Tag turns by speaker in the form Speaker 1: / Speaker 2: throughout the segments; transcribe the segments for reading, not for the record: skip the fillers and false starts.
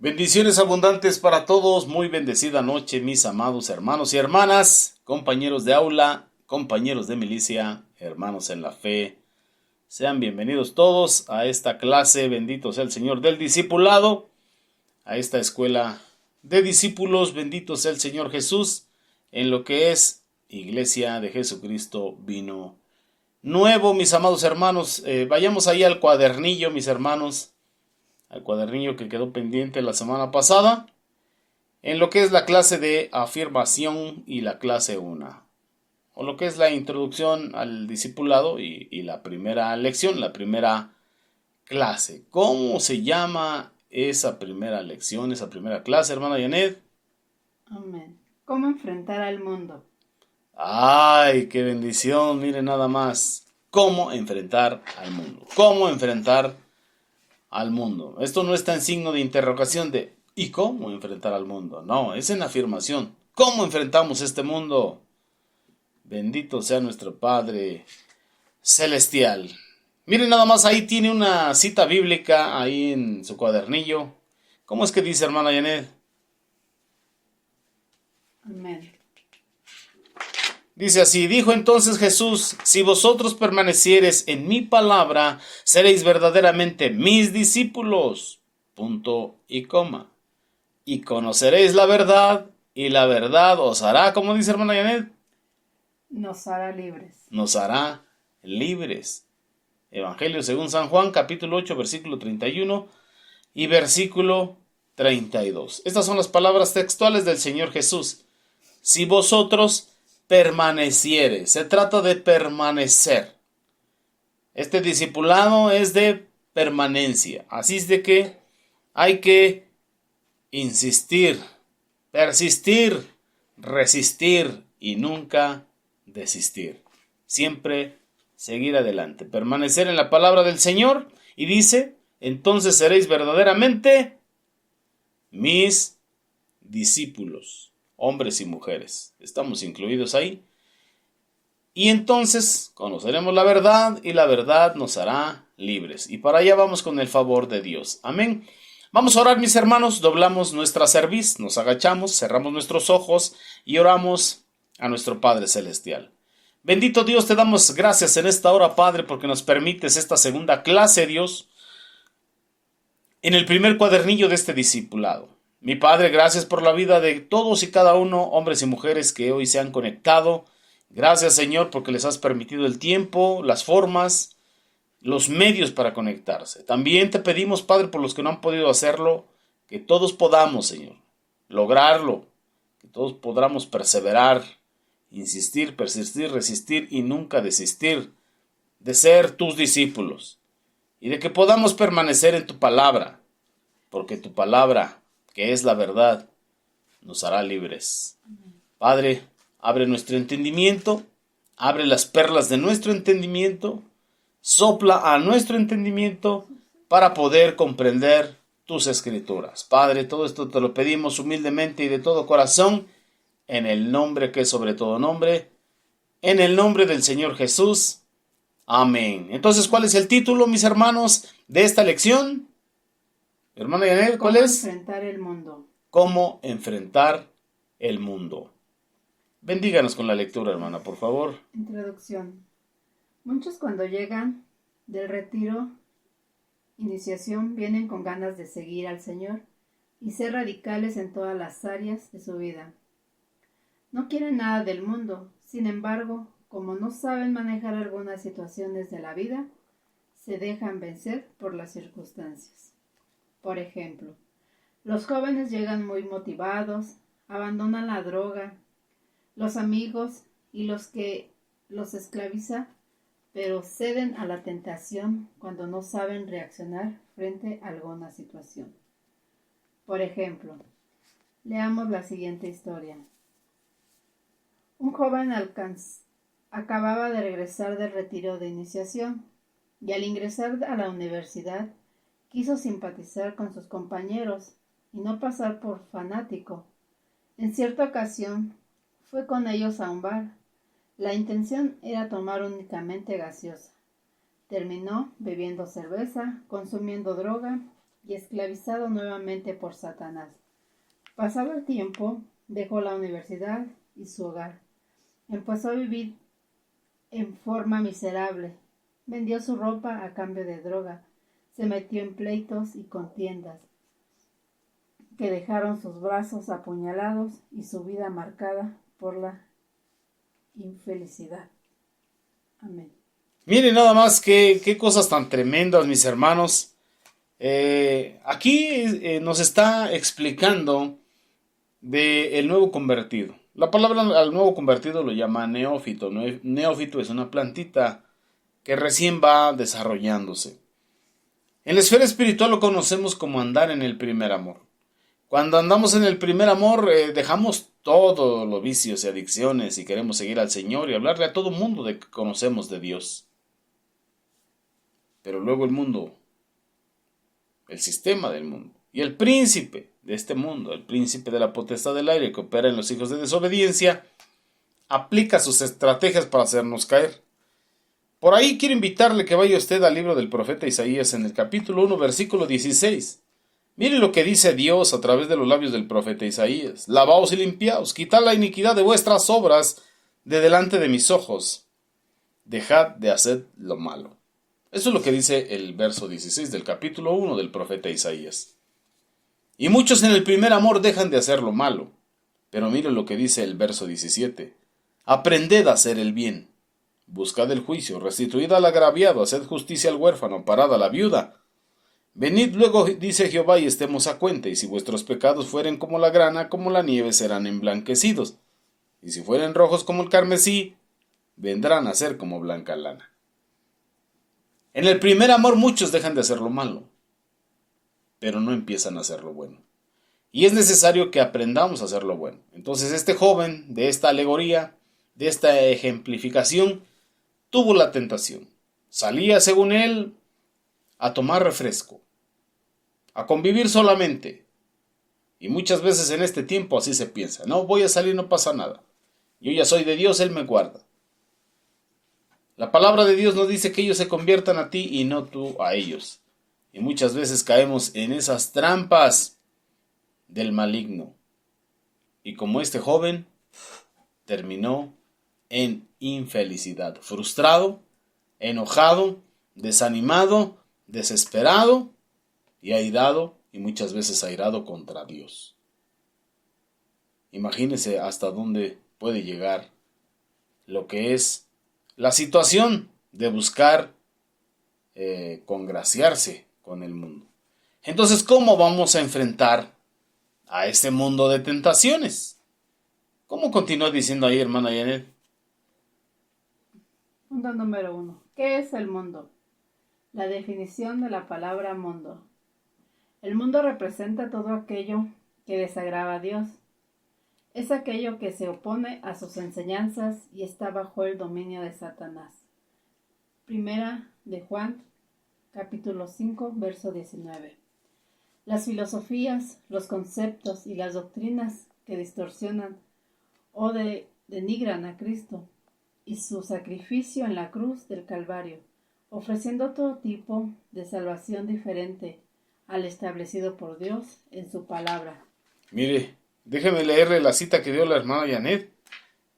Speaker 1: Bendiciones abundantes para todos, muy bendecida noche, mis amados hermanos y hermanas, compañeros de aula, compañeros de milicia, hermanos en la fe. Sean bienvenidos todos a esta clase, bendito sea el Señor del discipulado, a esta escuela de discípulos, bendito sea el Señor Jesús, en lo que es Iglesia de Jesucristo Vino Nuevo, mis amados hermanos. Vayamos ahí al cuadernillo, mis hermanos, al cuadernillo que quedó pendiente la semana pasada, en lo que es la clase de afirmación y la clase 1, o lo que es la introducción al discipulado y la primera lección, la primera clase. ¿Cómo se llama esa primera lección, esa primera clase, hermana Janet?
Speaker 2: Amén. ¿Cómo enfrentar al mundo?
Speaker 1: ¡Ay, qué bendición! Miren nada más. ¿Cómo enfrentar al mundo? ¿Cómo enfrentar al mundo? Esto no está en signo de interrogación de ¿y cómo enfrentar al mundo? No, es en afirmación. ¿Cómo enfrentamos este mundo? Bendito sea nuestro Padre Celestial. Miren nada más, ahí tiene una cita bíblica ahí en su cuadernillo. ¿Cómo es que dice, hermana Janet?
Speaker 2: Amén.
Speaker 1: Dice así: dijo entonces Jesús: si vosotros permaneciereis en mi palabra, seréis verdaderamente mis discípulos. Punto y coma. Y conoceréis la verdad, y la verdad os hará, ¿cómo dice hermana Janet?
Speaker 2: Nos hará libres.
Speaker 1: Nos hará libres. Evangelio según San Juan, capítulo 8, versículo 31 y versículo 32. Estas son las palabras textuales del Señor Jesús. Si vosotros permaneciereis, se trata de permanecer. Este discipulado es de permanencia. Así es de que hay que insistir, persistir, resistir y nunca desistir. Siempre seguir adelante, permanecer en la palabra del Señor, y dice: entonces seréis verdaderamente mis discípulos, hombres y mujeres. Estamos incluidos ahí. Y entonces conoceremos la verdad y la verdad nos hará libres. Y para allá vamos con el favor de Dios. Amén. Vamos a orar, mis hermanos. Doblamos nuestra cerviz, nos agachamos, cerramos nuestros ojos y oramos a nuestro Padre Celestial. Bendito Dios, te damos gracias en esta hora, Padre, porque nos permites esta segunda clase, Dios, en el primer cuadernillo de este discipulado. Mi Padre, gracias por la vida de todos y cada uno, hombres y mujeres que hoy se han conectado. Gracias, Señor, porque les has permitido el tiempo, las formas, los medios para conectarse. También te pedimos, Padre, por los que no han podido hacerlo, que todos podamos, Señor, lograrlo, que todos podamos perseverar, insistir, persistir, resistir y nunca desistir de ser tus discípulos y de que podamos permanecer en tu palabra, porque tu palabra, que es la verdad, nos hará libres. Padre, abre nuestro entendimiento, abre las perlas de nuestro entendimiento, sopla a nuestro entendimiento para poder comprender tus escrituras. Padre, todo esto te lo pedimos humildemente y de todo corazón, en el nombre que es sobre todo nombre, en el nombre del Señor Jesús. Amén. Entonces, ¿cuál es el título, mis hermanos, de esta lección? Hermana Janet, ¿cuál es?
Speaker 2: ¿Cómo enfrentar el mundo?
Speaker 1: ¿Cómo enfrentar el mundo? Bendíganos con la lectura, hermana, por favor.
Speaker 2: Introducción. Muchos cuando llegan del retiro, iniciación, vienen con ganas de seguir al Señor y ser radicales en todas las áreas de su vida. No quieren nada del mundo, sin embargo, como no saben manejar algunas situaciones de la vida, se dejan vencer por las circunstancias. Por ejemplo, los jóvenes llegan muy motivados, abandonan la droga, los amigos y los que los esclaviza, pero ceden a la tentación cuando no saben reaccionar frente a alguna situación. Por ejemplo, leamos la siguiente historia. Un joven acababa de regresar del retiro de iniciación y al ingresar a la universidad quiso simpatizar con sus compañeros y no pasar por fanático. En cierta ocasión fue con ellos a un bar. La intención era tomar únicamente gaseosa. Terminó bebiendo cerveza, consumiendo droga y esclavizado nuevamente por Satanás. Pasado el tiempo, dejó la universidad y su hogar. Empezó a vivir en forma miserable. Vendió su ropa a cambio de droga. Se metió en pleitos y contiendas que dejaron sus brazos apuñalados y su vida marcada por la infelicidad. Amén.
Speaker 1: Miren nada más qué cosas tan tremendas, mis hermanos. Aquí nos está explicando del nuevo convertido. La palabra al nuevo convertido lo llama neófito. Neófito es una plantita que recién va desarrollándose. En la esfera espiritual lo conocemos como andar en el primer amor. Cuando andamos en el primer amor, dejamos todos los vicios y adicciones y queremos seguir al Señor y hablarle a todo mundo de que conocemos de Dios. Pero luego el mundo, el sistema del mundo y el príncipe de este mundo, el príncipe de la potestad del aire que opera en los hijos de desobediencia, aplica sus estrategias para hacernos caer. Por ahí quiero invitarle que vaya usted al libro del profeta Isaías en el capítulo 1, versículo 16. Mire lo que dice Dios a través de los labios del profeta Isaías. Lavaos y limpiaos, quitad la iniquidad de vuestras obras de delante de mis ojos. Dejad de hacer lo malo. Eso es lo que dice el verso 16 del capítulo 1 del profeta Isaías. Y muchos en el primer amor dejan de hacer lo malo. Pero mire lo que dice el verso 17. Aprended a hacer el bien. Buscad el juicio, restituid al agraviado, haced justicia al huérfano, parad a la viuda. Venid luego, dice Jehová, y estemos a cuenta, y si vuestros pecados fueren como la grana, como la nieve serán emblanquecidos, y si fueren rojos como el carmesí, vendrán a ser como blanca lana. En el primer amor muchos dejan de hacer lo malo, pero no empiezan a hacer lo bueno. Y es necesario que aprendamos a hacer lo bueno. Entonces este joven, de esta alegoría, de esta ejemplificación, tuvo la tentación. Salía, según él, a tomar refresco, a convivir solamente. Y muchas veces en este tiempo así se piensa. No, voy a salir, no pasa nada. Yo ya soy de Dios, Él me guarda. La palabra de Dios nos dice que ellos se conviertan a ti y no tú a ellos. Y muchas veces caemos en esas trampas del maligno. Y como este joven terminó en infelicidad, frustrado, enojado, desanimado, desesperado y airado, y muchas veces airado contra Dios. Imagínese hasta dónde puede llegar lo que es la situación de buscar congraciarse con el mundo. Entonces, ¿cómo vamos a enfrentar a este mundo de tentaciones? ¿Cómo continúa diciendo ahí, hermana Janet?
Speaker 2: Punto número 1. ¿Qué es el mundo? La definición de la palabra mundo. El mundo representa todo aquello que desagrada a Dios. Es aquello que se opone a sus enseñanzas y está bajo el dominio de Satanás. Primera de Juan, capítulo 5, verso 19. Las filosofías, los conceptos y las doctrinas que distorsionan o denigran a Cristo y su sacrificio en la cruz del Calvario, ofreciendo todo tipo de salvación diferente al establecido por Dios en su palabra.
Speaker 1: Mire, déjeme leerle la cita que dio la hermana Janet.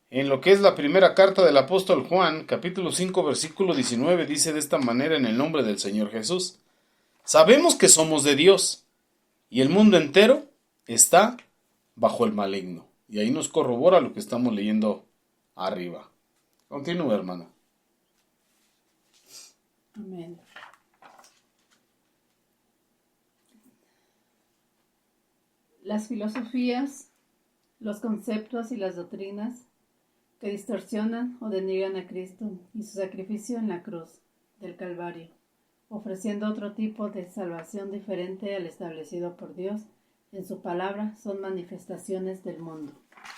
Speaker 1: En lo que es la primera carta del apóstol Juan, capítulo 5, versículo 19, dice de esta manera en el nombre del Señor Jesús. Sabemos que somos de Dios, y el mundo entero está bajo el maligno. Y ahí nos corrobora lo que estamos leyendo arriba. Continúa, hermana.
Speaker 2: Amén. Las filosofías, los conceptos y las doctrinas que distorsionan o denigran a Cristo y su sacrificio en la cruz del Calvario, ofreciendo otro tipo de salvación diferente al establecido por Dios en su palabra, son manifestaciones del mundo.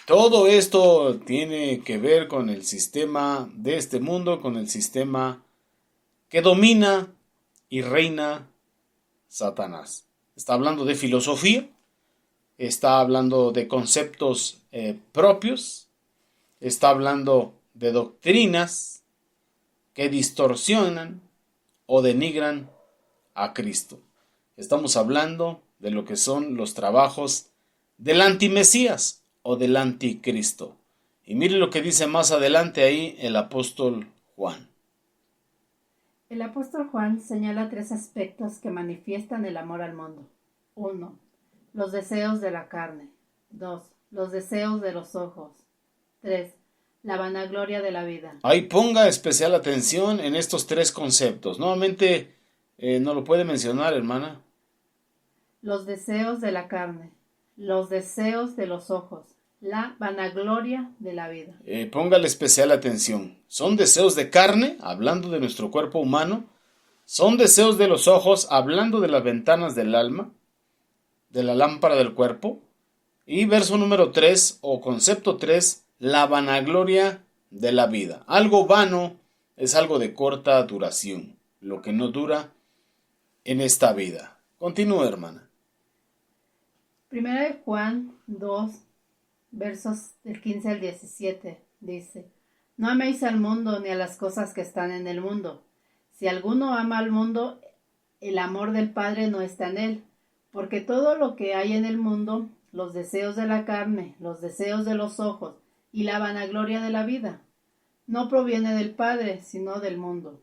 Speaker 1: Todo esto tiene que ver con el sistema de este mundo, con el sistema que domina y reina Satanás. Está hablando de filosofía, está hablando de conceptos propios, está hablando de doctrinas que distorsionan o denigran a Cristo. Estamos hablando de lo que son los trabajos del antimesías o del anticristo. Y mire lo que dice más adelante ahí el apóstol Juan.
Speaker 2: El apóstol Juan señala 3 aspectos que manifiestan el amor al mundo. 1. Los deseos de la carne. 2. Los deseos de los ojos. 3. La vanagloria de la vida.
Speaker 1: Ahí ponga especial atención en estos 3 conceptos. Nuevamente, ¿no lo puede mencionar, hermana?
Speaker 2: Los deseos de la carne. Los deseos de los ojos. La vanagloria de la vida.
Speaker 1: Póngale especial atención. Son deseos de carne, hablando de nuestro cuerpo humano. Son deseos de los ojos, hablando de las ventanas del alma, de la lámpara del cuerpo. Y verso número 3, o concepto 3, la vanagloria de la vida. Algo vano es algo de corta duración, lo que no dura en esta vida. Continúe, hermana.
Speaker 2: Primera de Juan 2, versos del 15 al 17, dice: No améis al mundo ni a las cosas que están en el mundo. Si alguno ama al mundo, el amor del Padre no está en él, porque todo lo que hay en el mundo, los deseos de la carne, los deseos de los ojos y la vanagloria de la vida, no proviene del Padre, sino del mundo.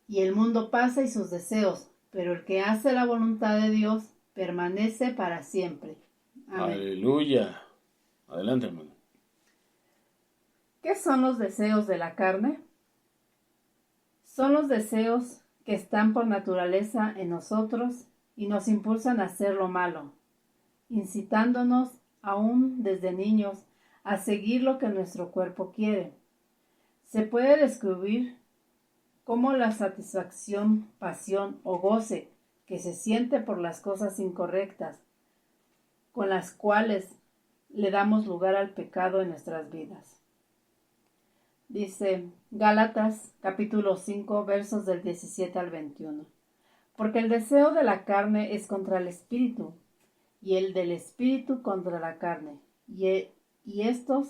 Speaker 2: Y el mundo pasa y sus deseos, pero el que hace la voluntad de Dios permanece para siempre. Amén.
Speaker 1: Aleluya. Adelante, hermano.
Speaker 2: ¿Qué son los deseos de la carne? Son los deseos que están por naturaleza en nosotros y nos impulsan a hacer lo malo, incitándonos aún desde niños a seguir lo que nuestro cuerpo quiere. Se puede describir como la satisfacción, pasión o goce que se siente por las cosas incorrectas, con las cuales le damos lugar al pecado en nuestras vidas. Dice Gálatas capítulo 5 versos del 17 al 21. Porque el deseo de la carne es contra el espíritu, y el del espíritu contra la carne, y estos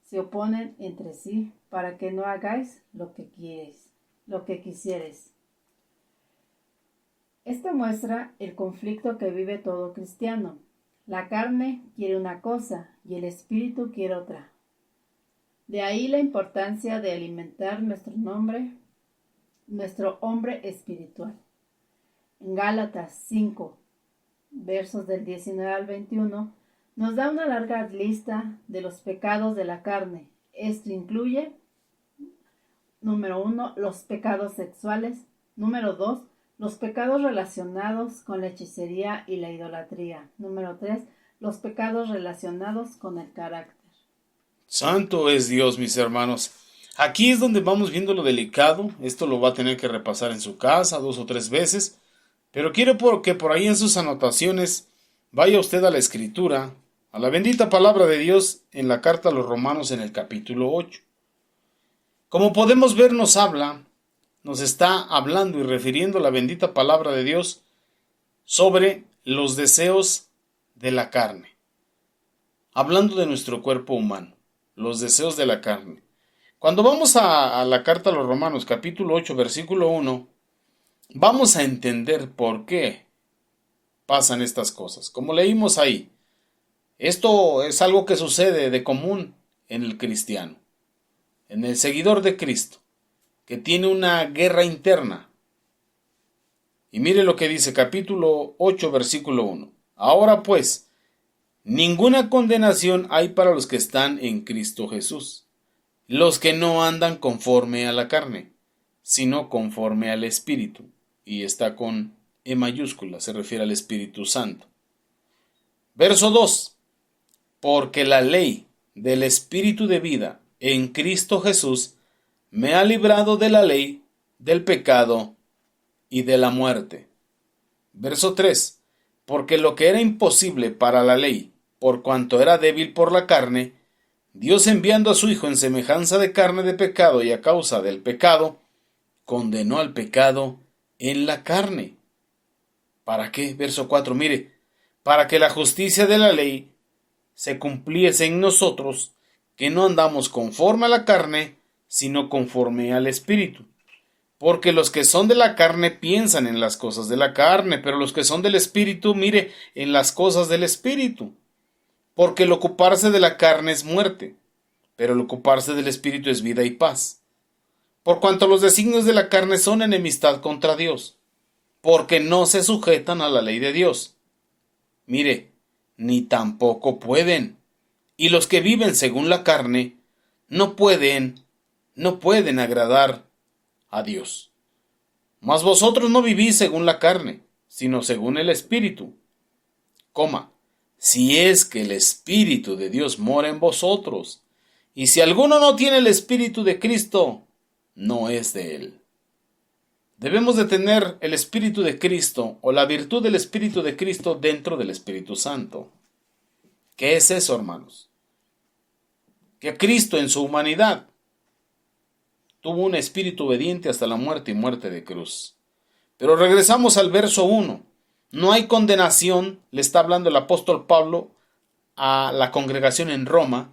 Speaker 2: se oponen entre sí para que no hagáis lo que quisieres. Esto muestra el conflicto que vive todo cristiano. La carne quiere una cosa y el espíritu quiere otra. De ahí la importancia de alimentar nuestro hombre espiritual. En Gálatas 5, versos del 19 al 21, nos da una larga lista de los pecados de la carne. Esto incluye, número 1, los pecados sexuales. Número 2, los pecados relacionados con la hechicería y la idolatría. Número 3, los pecados relacionados con el carácter.
Speaker 1: Santo es Dios, mis hermanos. Aquí es donde vamos viendo lo delicado. Esto lo va a tener que repasar en su casa 2 o 3 veces. Pero quiero que por ahí en sus anotaciones vaya usted a la Escritura, a la bendita palabra de Dios en la carta a los Romanos en el capítulo 8. Como podemos ver, nos está hablando y refiriendo la bendita palabra de Dios sobre los deseos de la carne. Hablando de nuestro cuerpo humano, los deseos de la carne. Cuando vamos a la carta a los Romanos, capítulo 8, versículo 1, vamos a entender por qué pasan estas cosas. Como leímos ahí, esto es algo que sucede de común en el cristiano, en el seguidor de Cristo, que tiene una guerra interna. Y mire lo que dice capítulo 8, versículo 1. Ahora pues, ninguna condenación hay para los que están en Cristo Jesús, los que no andan conforme a la carne, sino conforme al Espíritu. Y está con E mayúscula, se refiere al Espíritu Santo. Verso 2. Porque la ley del Espíritu de vida en Cristo Jesús me ha librado de la ley, del pecado y de la muerte. Verso 3. Porque lo que era imposible para la ley, por cuanto era débil por la carne, Dios enviando a su Hijo en semejanza de carne de pecado y a causa del pecado, condenó al pecado en la carne. ¿Para qué? Verso 4, mire, para que la justicia de la ley se cumpliese en nosotros, que no andamos conforme a la carne, sino conforme al Espíritu. Porque los que son de la carne piensan en las cosas de la carne, pero los que son del Espíritu, mire, en las cosas del Espíritu. Porque el ocuparse de la carne es muerte, pero el ocuparse del Espíritu es vida y paz. Por cuanto los designios de la carne son enemistad contra Dios, porque no se sujetan a la ley de Dios. Mire, ni tampoco pueden. Y los que viven según la carne no pueden agradar a Dios. Mas vosotros no vivís según la carne, sino según el Espíritu. Si es que el Espíritu de Dios mora en vosotros. Y si alguno no tiene el Espíritu de Cristo, no es de él. Debemos de tener el Espíritu de Cristo o la virtud del Espíritu de Cristo dentro del Espíritu Santo. ¿Qué es eso, hermanos? Que Cristo en su humanidad tuvo un espíritu obediente hasta la muerte y muerte de cruz. Pero regresamos al verso 1. No hay condenación, le está hablando el apóstol Pablo a la congregación en Roma,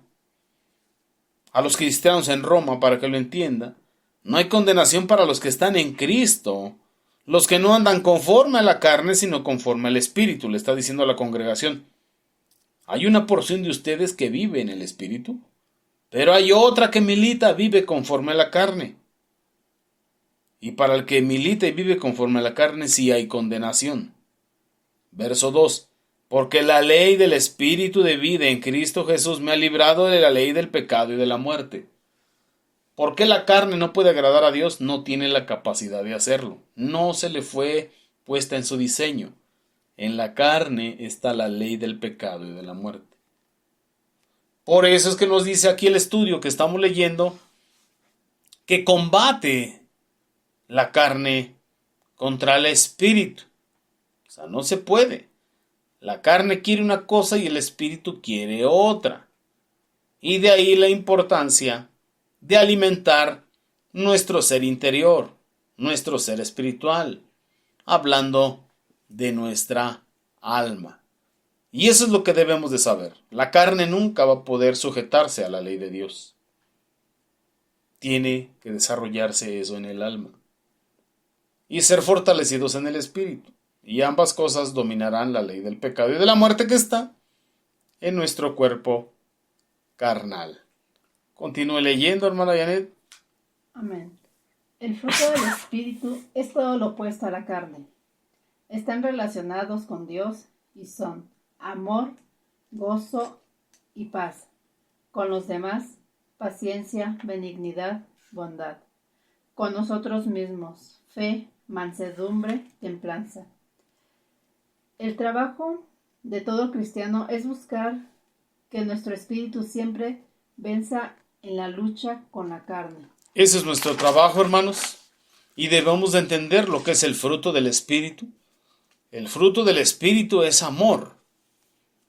Speaker 1: a los cristianos en Roma, para que lo entienda. No hay condenación para los que están en Cristo, los que no andan conforme a la carne, sino conforme al Espíritu, le está diciendo a la congregación. Hay una porción de ustedes que vive en el Espíritu, pero hay otra que milita, vive conforme a la carne. Y para el que milita y vive conforme a la carne, sí hay condenación. Verso 2. Porque la ley del Espíritu de vida en Cristo Jesús me ha librado de la ley del pecado y de la muerte. ¿Por qué la carne no puede agradar a Dios? No tiene la capacidad de hacerlo. No se le fue puesta en su diseño. En la carne está la ley del pecado y de la muerte. Por eso es que nos dice aquí el estudio que estamos leyendo que combate la carne contra el espíritu. O sea, no se puede. La carne quiere una cosa y el espíritu quiere otra. Y de ahí la importancia de alimentar nuestro ser interior, nuestro ser espiritual, hablando de nuestra alma. Y eso es lo que debemos de saber. La carne nunca va a poder sujetarse a la ley de Dios. Tiene que desarrollarse eso en el alma. Y ser fortalecidos en el espíritu. Y ambas cosas dominarán la ley del pecado y de la muerte que está en nuestro cuerpo carnal. Continúe leyendo, hermana Janet.
Speaker 2: Amén. El fruto del Espíritu es todo lo opuesto a la carne. Están relacionados con Dios y son amor, gozo y paz. Con los demás, paciencia, benignidad, bondad. Con nosotros mismos, fe, mansedumbre, templanza. El trabajo de todo cristiano es buscar que nuestro espíritu siempre venza en la lucha con la carne.
Speaker 1: Ese es nuestro trabajo, hermanos, y debemos de entender lo que es el fruto del Espíritu. El fruto del Espíritu es amor,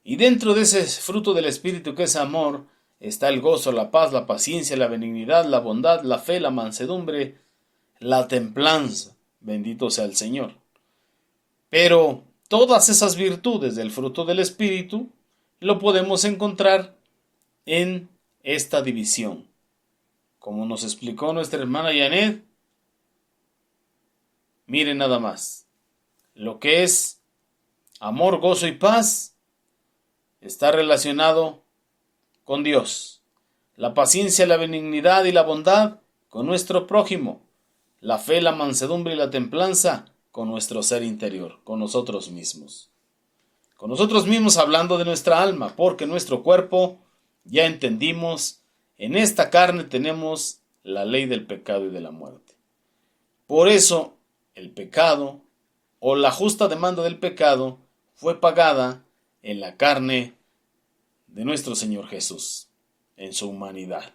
Speaker 1: y dentro de ese fruto del Espíritu que es amor, está el gozo, la paz, la paciencia, la benignidad, la bondad, la fe, la mansedumbre, la templanza. Bendito sea el Señor. Pero todas esas virtudes del fruto del Espíritu lo podemos encontrar en esta división. Como nos explicó nuestra hermana Janet, miren nada más. Lo que es amor, gozo y paz está relacionado con Dios. La paciencia, la benignidad y la bondad con nuestro prójimo. La fe, la mansedumbre y la templanza con nuestro ser interior, con nosotros mismos. Con nosotros mismos hablando de nuestra alma, porque nuestro cuerpo, ya entendimos, en esta carne tenemos la ley del pecado y de la muerte. Por eso, el pecado, o la justa demanda del pecado, fue pagada en la carne de nuestro Señor Jesús, en su humanidad.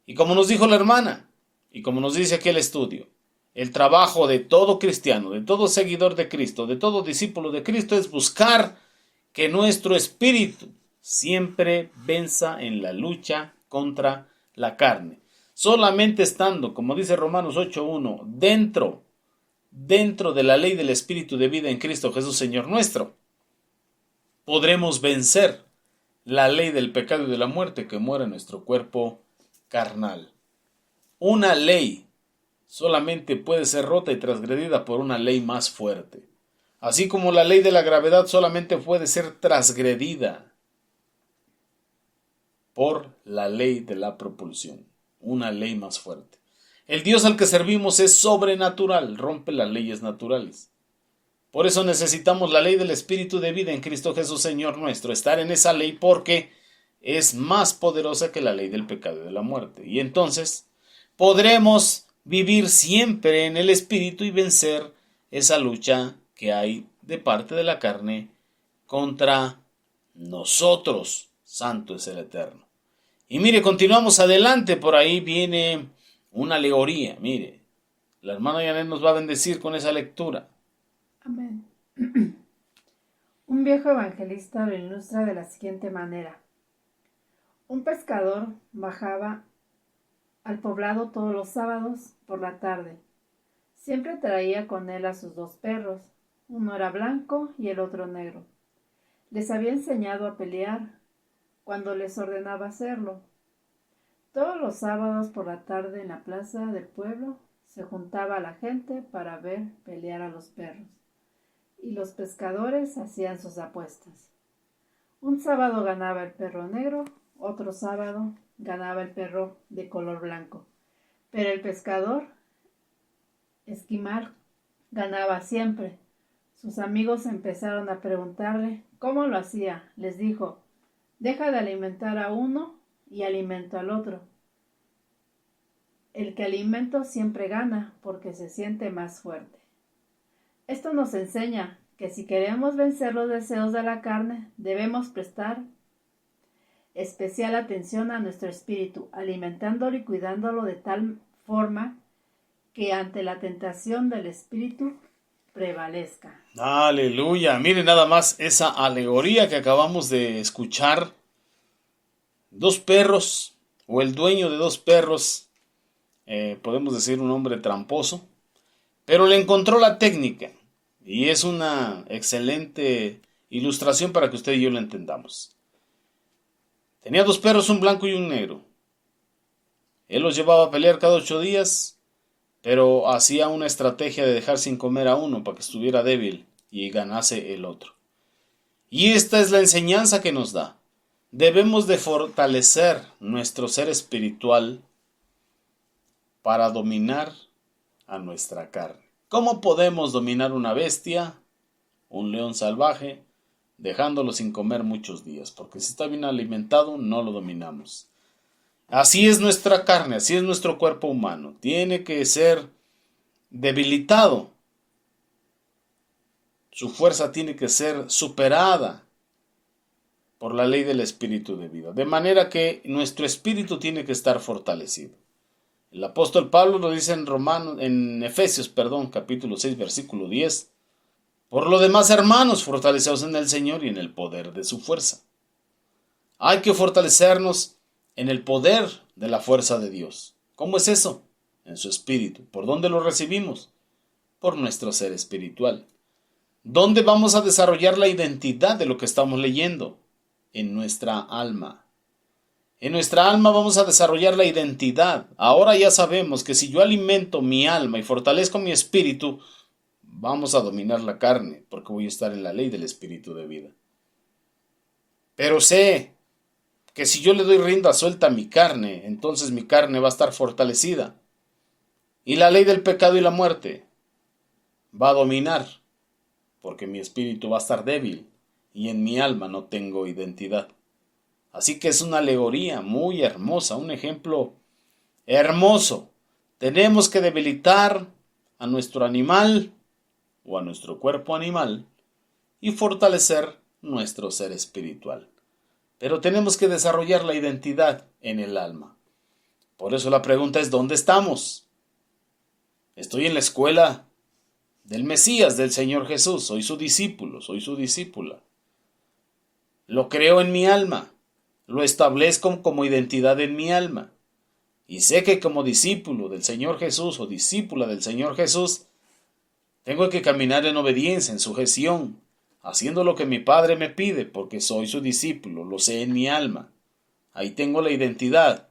Speaker 1: Y como nos dijo la hermana, y como nos dice aquí el estudio, el trabajo de todo cristiano, de todo seguidor de Cristo, de todo discípulo de Cristo es buscar que nuestro espíritu siempre venza en la lucha contra la carne. Solamente estando, como dice Romanos 8:1, dentro de la ley del espíritu de vida en Cristo Jesús Señor nuestro, podremos vencer la ley del pecado y de la muerte que muere en nuestro cuerpo carnal. Una ley solamente puede ser rota y transgredida por una ley más fuerte. Así como la ley de la gravedad solamente puede ser transgredida por la ley de la propulsión, una ley más fuerte. El Dios al que servimos es sobrenatural, rompe las leyes naturales. Por eso necesitamos la ley del Espíritu de vida en Cristo Jesús, Señor nuestro, estar en esa ley porque es más poderosa que la ley del pecado y de la muerte. Y entonces podremos vivir siempre en el Espíritu y vencer esa lucha que hay de parte de la carne contra nosotros. Santo es el Eterno. Y mire, continuamos adelante, por ahí viene una alegoría. Mire, la hermana Janet nos va a bendecir con esa lectura.
Speaker 2: Amén. Un viejo evangelista lo ilustra de la siguiente manera. Un pescador bajaba al poblado todos los sábados por la tarde. Siempre traía con él a sus 2 perros. Uno era blanco y el otro negro. Les había enseñado a pelear cuando les ordenaba hacerlo. Todos los sábados por la tarde en la plaza del pueblo se juntaba la gente para ver pelear a los perros, y los pescadores hacían sus apuestas. Un sábado ganaba el perro negro, otro sábado ganaba el perro de color blanco, pero el pescador esquimal ganaba siempre. Sus amigos empezaron a preguntarle cómo lo hacía. Les dijo: deja de alimentar a uno y alimento al otro. El que alimento siempre gana porque se siente más fuerte. Esto nos enseña que si queremos vencer los deseos de la carne, debemos prestar especial atención a nuestro espíritu, alimentándolo y cuidándolo de tal forma que ante la tentación del espíritu prevalezca.
Speaker 1: Aleluya. Miren nada más esa alegoría que acabamos de escuchar. 2 perros, o el dueño de 2 perros, podemos decir un hombre tramposo, pero le encontró la técnica. Y es una excelente ilustración para que usted y yo lo entendamos. Tenía 2 perros, un blanco y un negro. Él los llevaba a pelear cada 8 días, pero hacía una estrategia de dejar sin comer a uno para que estuviera débil y ganase el otro. Y esta es la enseñanza que nos da. Debemos de fortalecer nuestro ser espiritual para dominar a nuestra carne. ¿Cómo podemos dominar una bestia, un león salvaje, dejándolo sin comer muchos días? Porque si está bien alimentado, no lo dominamos. Así es nuestra carne, así es nuestro cuerpo humano. Tiene que ser debilitado. Su fuerza tiene que ser superada por la ley del espíritu de vida. De manera que nuestro espíritu tiene que estar fortalecido. El apóstol Pablo lo dice en Efesios, capítulo 6, versículo 10. Por lo demás, hermanos, fortaleceos en el Señor y en el poder de su fuerza. Hay que fortalecernos en el poder de la fuerza de Dios. ¿Cómo es eso? En su espíritu. ¿Por dónde lo recibimos? Por nuestro ser espiritual. ¿Dónde vamos a desarrollar la identidad de lo que estamos leyendo? En nuestra alma. En nuestra alma vamos a desarrollar la identidad. Ahora ya sabemos que si yo alimento mi alma y fortalezco mi espíritu, vamos a dominar la carne, porque voy a estar en la ley del espíritu de vida. Pero sé que si yo le doy rienda suelta a mi carne, entonces mi carne va a estar fortalecida. Y la ley del pecado y la muerte va a dominar, porque mi espíritu va a estar débil y en mi alma no tengo identidad. Así que es una alegoría muy hermosa, un ejemplo hermoso. Tenemos que debilitar a nuestro animal o a nuestro cuerpo animal y fortalecer nuestro ser espiritual. Pero tenemos que desarrollar la identidad en el alma. Por eso la pregunta es: ¿dónde estamos? Estoy en la escuela del Mesías, del Señor Jesús. Soy su discípulo, soy su discípula. Lo creo en mi alma. Lo establezco como identidad en mi alma. Y sé que como discípulo del Señor Jesús o discípula del Señor Jesús, tengo que caminar en obediencia, en sujeción, haciendo lo que mi Padre me pide, porque soy su discípulo, lo sé en mi alma. Ahí tengo la identidad.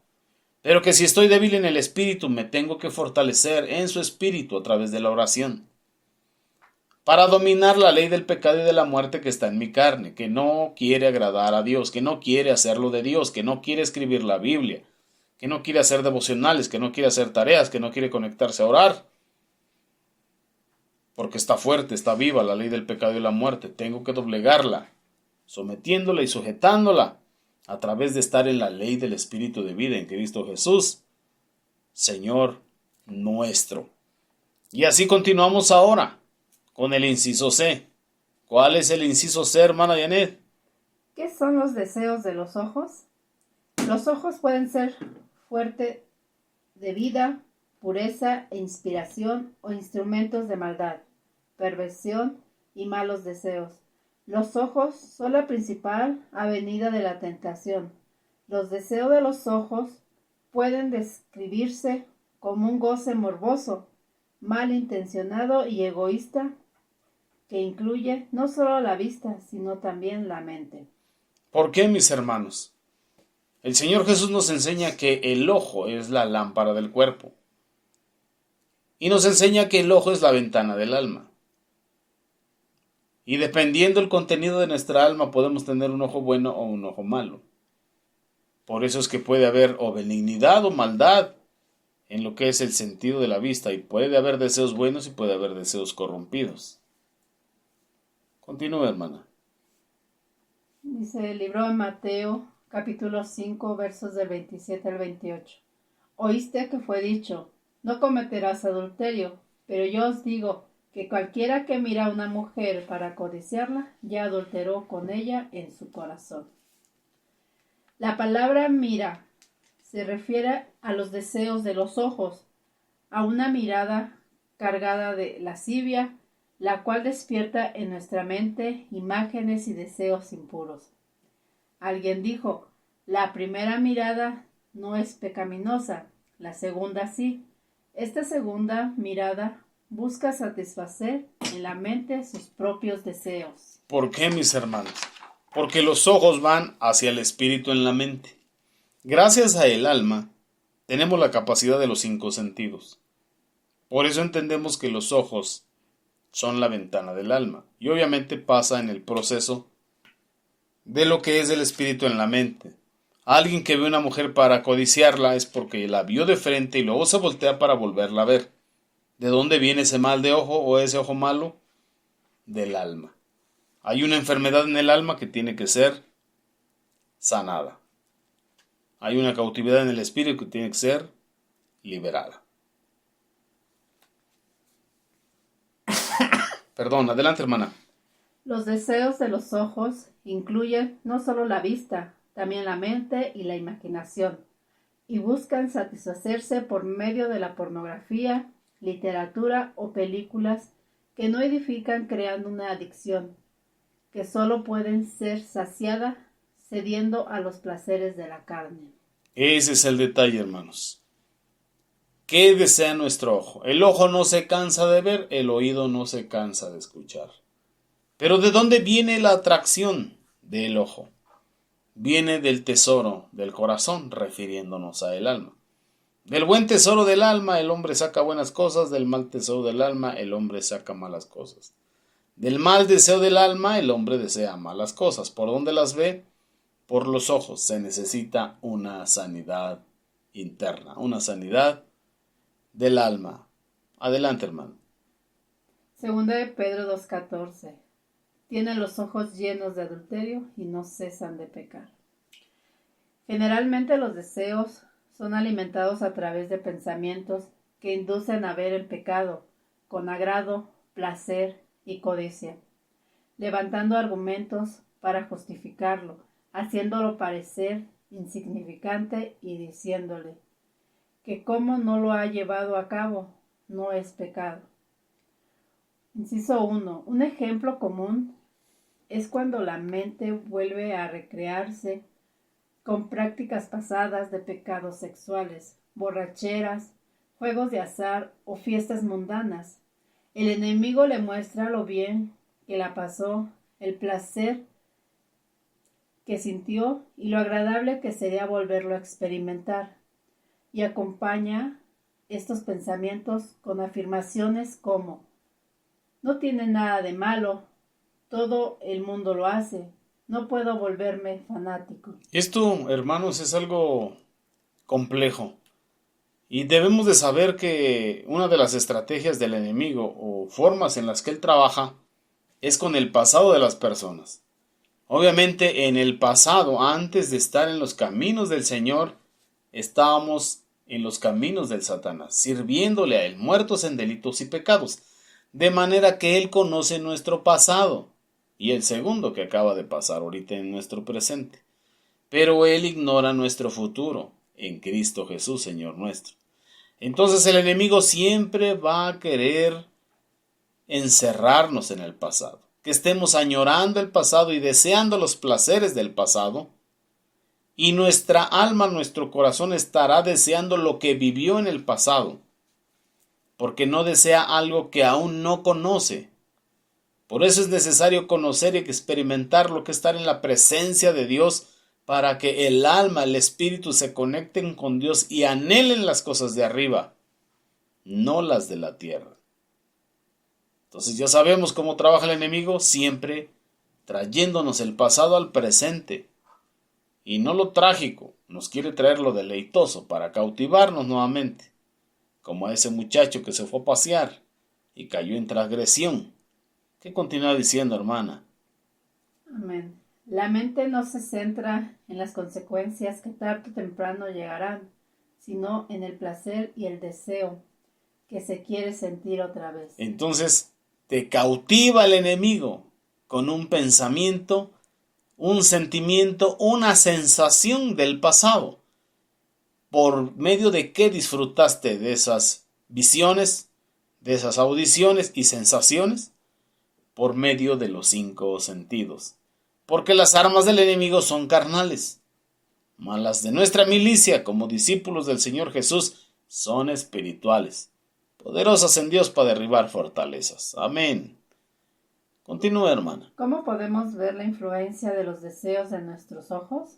Speaker 1: pero que si estoy débil en el espíritu, me tengo que fortalecer en su espíritu a través de la oración, para dominar la ley del pecado y de la muerte que está en mi carne, que no quiere agradar a Dios, que no quiere hacerlo de Dios, que no quiere escribir la Biblia, que no quiere hacer devocionales, que no quiere hacer tareas, que no quiere conectarse a orar, porque está fuerte, está viva la ley del pecado y la muerte. Tengo que doblegarla, sometiéndola y sujetándola a través de estar en la ley del Espíritu de vida en Cristo Jesús, Señor nuestro. Y así continuamos ahora con el inciso C. ¿Cuál es el inciso C, hermana Janet?
Speaker 2: ¿Qué son los deseos de los ojos? Los ojos pueden ser fuente de vida, pureza e inspiración o instrumentos de maldad, perversión y malos deseos. Los ojos son la principal avenida de la tentación. Los deseos de los ojos pueden describirse como un goce morboso, malintencionado y egoísta, que incluye no solo la vista, sino también la mente.
Speaker 1: ¿Por qué, mis hermanos? El Señor Jesús nos enseña que el ojo es la lámpara del cuerpo. Y nos enseña que el ojo es la ventana del alma. Y dependiendo del contenido de nuestra alma, podemos tener un ojo bueno o un ojo malo. Por eso es que puede haber o benignidad o maldad en lo que es el sentido de la vista. Y puede haber deseos buenos y puede haber deseos corrompidos. Continúe, hermana.
Speaker 2: Dice el libro de Mateo, capítulo 5, versos del 27 al 28. Oíste que fue dicho, no cometerás adulterio, pero yo os digo que cualquiera que mira a una mujer para codiciarla, ya adulteró con ella en su corazón. La palabra mira se refiere a los deseos de los ojos, a una mirada cargada de lascivia, la cual despierta en nuestra mente imágenes y deseos impuros. Alguien dijo, la primera mirada no es pecaminosa, la segunda sí. Esta segunda mirada busca satisfacer en la mente sus propios deseos.
Speaker 1: ¿Por qué, mis hermanos? Porque los ojos van hacia el espíritu en la mente. Gracias a el alma, tenemos la capacidad de los 5 sentidos. Por eso entendemos que los ojos son la ventana del alma. Y obviamente pasa en el proceso de lo que es el espíritu en la mente. Alguien que ve a una mujer para codiciarla es porque la vio de frente y luego se voltea para volverla a ver. ¿De dónde viene ese mal de ojo o ese ojo malo? Del alma. Hay una enfermedad en el alma que tiene que ser sanada. Hay una cautividad en el espíritu que tiene que ser liberada. Perdón, adelante, hermana.
Speaker 2: Los deseos de los ojos incluyen no solo la vista, también la mente y la imaginación, y buscan satisfacerse por medio de la pornografía, literatura o películas que no edifican, creando una adicción, que solo pueden ser saciadas cediendo a los placeres de la carne.
Speaker 1: Ese es el detalle, hermanos. ¿Qué desea nuestro ojo? El ojo no se cansa de ver, el oído no se cansa de escuchar. Pero ¿de dónde viene la atracción del ojo? Viene del tesoro del corazón, refiriéndonos a el alma. Del buen tesoro del alma el hombre saca buenas cosas, del mal tesoro del alma el hombre saca malas cosas. Del mal deseo del alma el hombre desea malas cosas. ¿Por dónde las ve? Por los ojos. Se necesita una sanidad interna, una sanidad del alma. Adelante, hermano.
Speaker 2: Segunda de Pedro 2:14. Tienen los ojos llenos de adulterio y no cesan de pecar. Generalmente los deseos son alimentados a través de pensamientos que inducen a ver el pecado con agrado, placer y codicia, levantando argumentos para justificarlo, haciéndolo parecer insignificante y diciéndole que como no lo ha llevado a cabo, no es pecado. Inciso 1. Un ejemplo común es cuando la mente vuelve a recrearse con prácticas pasadas de pecados sexuales, borracheras, juegos de azar o fiestas mundanas. El enemigo le muestra lo bien que la pasó, el placer que sintió y lo agradable que sería volverlo a experimentar. y acompaña estos pensamientos con afirmaciones como: no tiene nada de malo, todo el mundo lo hace, no puedo volverme fanático.
Speaker 1: Esto, hermanos, es algo complejo. Y debemos de saber que una de las estrategias del enemigo o formas en las que él trabaja es con el pasado de las personas. Obviamente en el pasado, antes de estar en los caminos del Señor, estábamos en los caminos del Satanás, sirviéndole a él, muertos en delitos y pecados, de manera que él conoce nuestro pasado y el segundo que acaba de pasar ahorita en nuestro presente. Pero él ignora nuestro futuro en Cristo Jesús, Señor nuestro. Entonces el enemigo siempre va a querer encerrarnos en el pasado, que estemos añorando el pasado y deseando los placeres del pasado, y nuestra alma, nuestro corazón estará deseando lo que vivió en el pasado, porque no desea algo que aún no conoce. Por eso es necesario conocer y experimentar lo que es estar en la presencia de Dios, para que el alma, el espíritu se conecten con Dios y anhelen las cosas de arriba, no las de la tierra. Entonces ya sabemos cómo trabaja el enemigo, siempre trayéndonos el pasado al presente. Y no lo trágico, nos quiere traer lo deleitoso para cautivarnos nuevamente, como a ese muchacho que se fue a pasear y cayó en transgresión. ¿Qué continúa diciendo, hermana?
Speaker 2: Amén. La mente no se centra en las consecuencias que tarde o temprano llegarán, sino en el placer y el deseo que se quiere sentir otra vez.
Speaker 1: Entonces, te cautiva el enemigo con un pensamiento, un sentimiento, una sensación del pasado. ¿Por medio de qué disfrutaste de esas visiones, de esas audiciones y sensaciones? Por medio de los 5 sentidos. Porque las armas del enemigo son carnales, mas las de nuestra milicia, como discípulos del Señor Jesús, son espirituales, poderosas en Dios para derribar fortalezas. Amén. Continúa, hermana.
Speaker 2: ¿Cómo podemos ver la influencia de los deseos en nuestros ojos?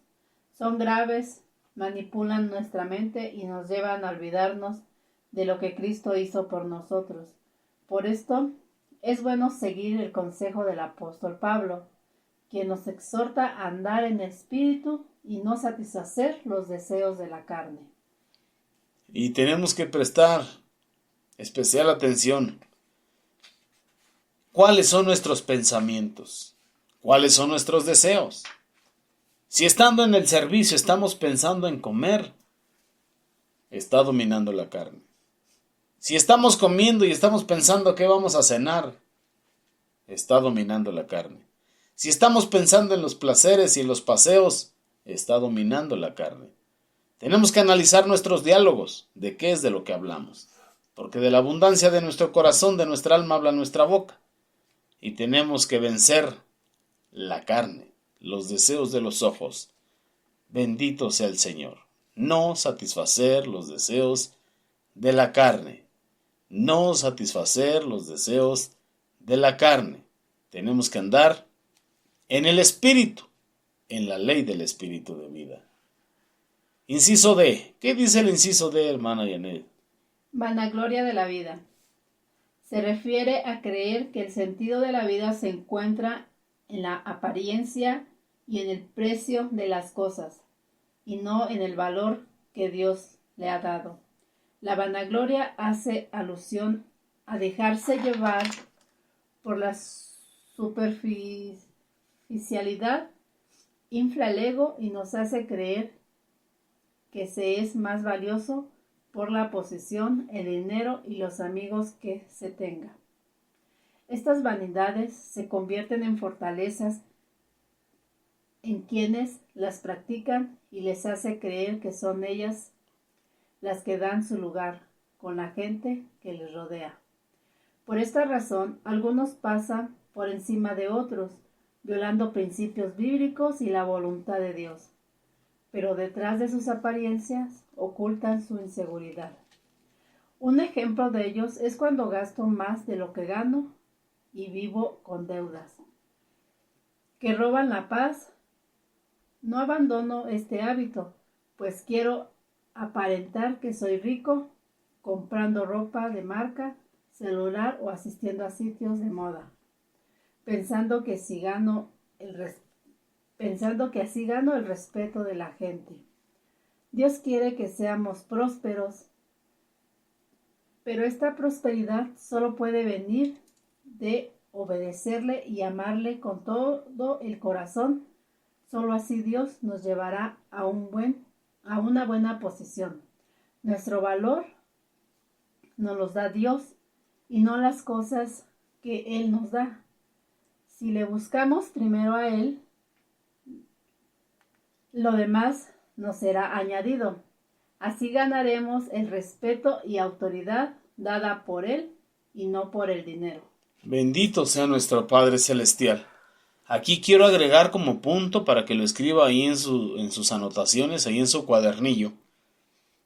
Speaker 2: Son graves, manipulan nuestra mente y nos llevan a olvidarnos de lo que Cristo hizo por nosotros. Por esto, es bueno seguir el consejo del apóstol Pablo, quien nos exhorta a andar en espíritu y no satisfacer los deseos de la carne.
Speaker 1: Y tenemos que prestar especial atención. ¿Cuáles son nuestros pensamientos? ¿Cuáles son nuestros deseos? Si estando en el servicio estamos pensando en comer, está dominando la carne. Si estamos comiendo y estamos pensando qué vamos a cenar, está dominando la carne. Si estamos pensando en los placeres y en los paseos, está dominando la carne. Tenemos que analizar nuestros diálogos, de qué es de lo que hablamos, porque de la abundancia de nuestro corazón, de nuestra alma, habla nuestra boca. Y tenemos que vencer la carne, los deseos de los ojos. Bendito sea el Señor. No satisfacer los deseos de la carne. No satisfacer los deseos de la carne. Tenemos que andar en el Espíritu, en la ley del Espíritu de vida. Inciso D. ¿Qué dice el inciso D, hermana Janet?
Speaker 2: Vanagloria de la vida. Se refiere a creer que el sentido de la vida se encuentra en la apariencia y en el precio de las cosas, y no en el valor que Dios le ha dado. La vanagloria hace alusión a dejarse llevar por la superficialidad, infla el ego y nos hace creer que se es más valioso por la posesión, el dinero y los amigos que se tenga. Estas vanidades se convierten en fortalezas en quienes las practican y les hace creer que son ellas las que dan su lugar con la gente que les rodea. Por esta razón, algunos pasan por encima de otros, violando principios bíblicos y la voluntad de Dios, pero detrás de sus apariencias ocultan su inseguridad. Un ejemplo de ellos es cuando gasto más de lo que gano y vivo con deudas, que roban la paz. No abandono este hábito, pues quiero aparentar que soy rico comprando ropa de marca, celular o asistiendo a sitios de moda, pensando que así gano el respeto de la gente. Dios quiere que seamos prósperos, pero esta prosperidad solo puede venir de obedecerle y amarle con todo el corazón. Solo así Dios nos llevará a una buena posición. Nuestro valor nos los da Dios y no las cosas que Él nos da. Si le buscamos primero a Él, lo demás nos será añadido. Así ganaremos el respeto y autoridad dada por Él y no por el dinero.
Speaker 1: Bendito sea nuestro Padre Celestial. Aquí quiero agregar como punto para que lo escriba ahí en sus anotaciones, ahí en su cuadernillo.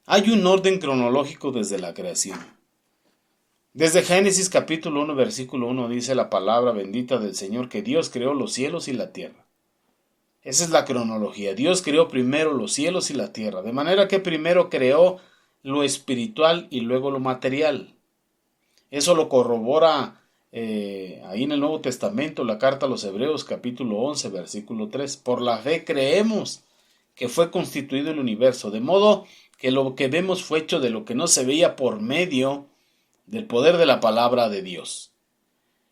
Speaker 1: Hay un orden cronológico desde la creación. Desde Génesis capítulo 1, versículo 1 dice la palabra bendita del Señor que Dios creó los cielos y la tierra. Esa es la cronología. Dios creó primero los cielos y la tierra, de manera que primero creó lo espiritual y luego lo material. Eso lo corrobora ahí en el Nuevo Testamento, la carta a los Hebreos capítulo 11, versículo 3. Por la fe creemos que fue constituido el universo, de modo que lo que vemos fue hecho de lo que no se veía por medio del poder de la palabra de Dios.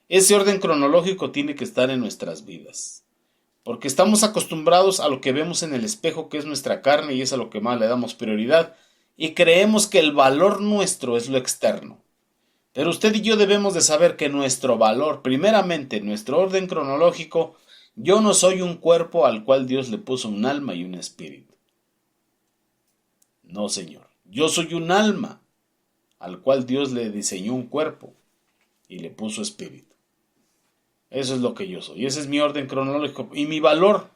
Speaker 1: Ese orden cronológico tiene que estar en nuestras vidas, porque estamos acostumbrados a lo que vemos en el espejo, que es nuestra carne, y es a lo que más le damos prioridad, y creemos que el valor nuestro es lo externo. Pero usted y yo debemos de saber que nuestro valor, primeramente, nuestro orden cronológico, yo no soy un cuerpo al cual Dios le puso un alma y un espíritu. No, Señor. Yo soy un alma al cual Dios le diseñó un cuerpo y le puso espíritu. Eso es lo que yo soy. Ese es mi orden cronológico. Y mi valor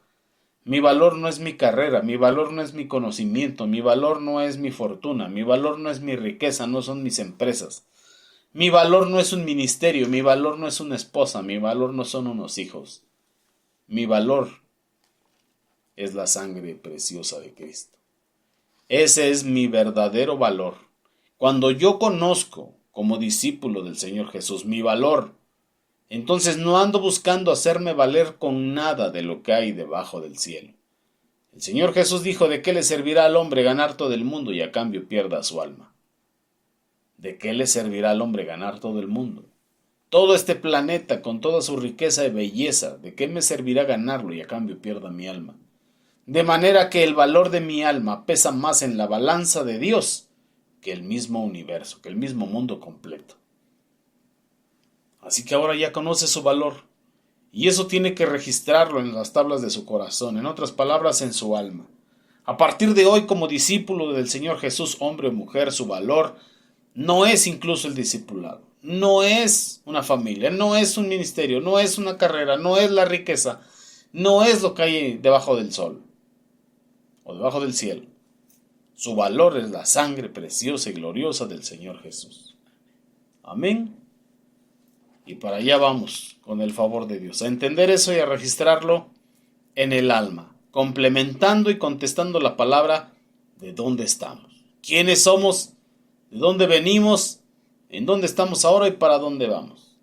Speaker 1: no es mi carrera, mi valor no es mi conocimiento, mi valor no es mi fortuna, mi valor no es mi riqueza, no son mis empresas. Mi valor no es un ministerio, mi valor no es una esposa, mi valor no son unos hijos. Mi valor es la sangre preciosa de Cristo. Ese es mi verdadero valor. Cuando yo conozco, como discípulo del Señor Jesús, mi valor, entonces no ando buscando hacerme valer con nada de lo que hay debajo del cielo. El Señor Jesús dijo: ¿de qué le servirá al hombre ganar todo el mundo y a cambio pierda su alma? ¿De qué le servirá al hombre ganar todo el mundo? Todo este planeta con toda su riqueza y belleza, ¿de qué me servirá ganarlo y a cambio pierda mi alma? De manera que el valor de mi alma pesa más en la balanza de Dios que el mismo universo, que el mismo mundo completo. Así que ahora ya conoce su valor, y eso tiene que registrarlo en las tablas de su corazón, en otras palabras, en su alma. A partir de hoy, como discípulo del Señor Jesús, hombre o mujer, su valor no es incluso el discipulado, no es una familia, no es un ministerio, no es una carrera, no es la riqueza, no es lo que hay debajo del sol o debajo del cielo. Su valor es la sangre preciosa y gloriosa del Señor Jesús. Amén. Y para allá vamos, con el favor de Dios, a entender eso y a registrarlo en el alma, complementando y contestando la palabra de dónde estamos, quiénes somos, de dónde venimos, en dónde estamos ahora y para dónde vamos.